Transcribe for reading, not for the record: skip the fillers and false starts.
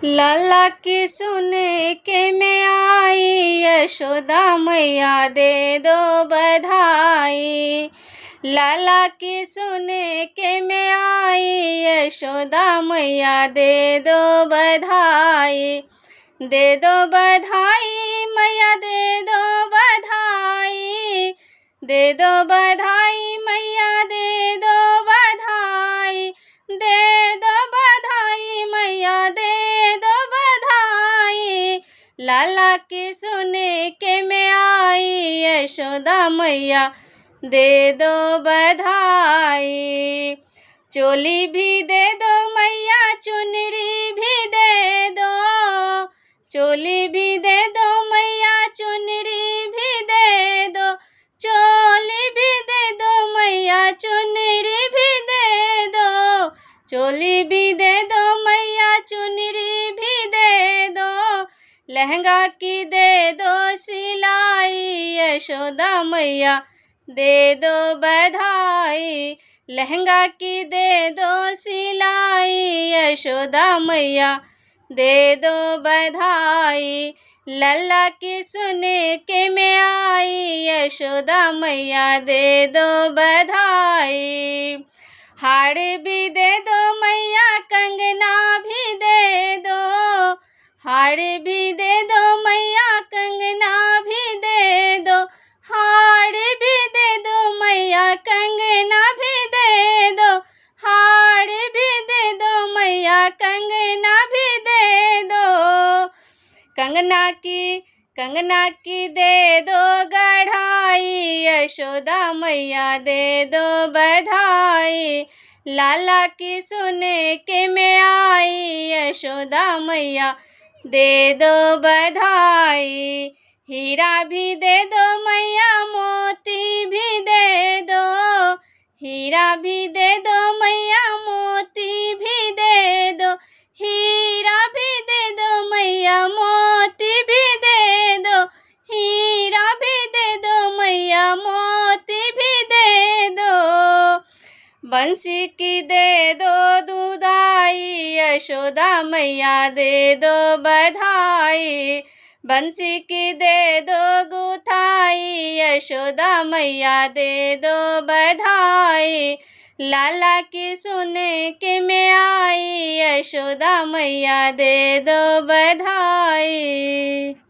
लाला की सुन के मैं आई, यशोदा मैया दे दो बधाई। लाला की सुन के मैं आई, यशोदा मैया दे दो बधाई। दे दो बधाई मैया दे दो बधाई। दे दो बधाई मैया दे दो बधाई। दे दो बधाई मैया दे दो बधाई। लाला की सुन के मैं आई, यशोदा मैया दे दो बधाई। चोली भी दे दो मैया, चुनरी भी दे दो। चोली भी दे दो मैया, चुनरी भी दे दो। चोली भी दे दो मैया, चुनरी भी दे दो। चोली भी दे दो मैया, चुनरी भी दे दो। लहंगा की दे दो सिलाई, यशोदा मैया दे दो बधाई। लहंगा की दे दो सिलाई, यशोदा मैया दे दो बधाई। लल्ला की सुन के मैं आई, यशोदा मैया दे दो बधाई। हार भी दे दो मैया, कंगना भी दे दो। हार भी दे दो मैया, कंगना भी दे दो। हार भी दे दो मैया, कंगना भी दे दो। हार भी दे दो मैया, कंगना भी दे दो। कंगना की दे दो गढ़ाई, यशोदा मैया दे दो बधाई। लाला की सुन के मैं आई, यशोदा मैया दे दो बधाई। हीरा भी दे दो मैया, मोती भी दे दो। हीरा भी दे दो मैया, मोती भी दे दो। हीरा भी दे दो मैया, मोती भी दे दो। हीरा भी दे दो मैया, मोती भी दे दो। बंसी की दे दो दुधाई, यशोदा मैया दे दो बधाई। बंसी की दे दो गुथाई, यशोदा मैया दे दो बधाई। लाला की सुन के मैं आई, यशोदा मैया दे दो बधाई।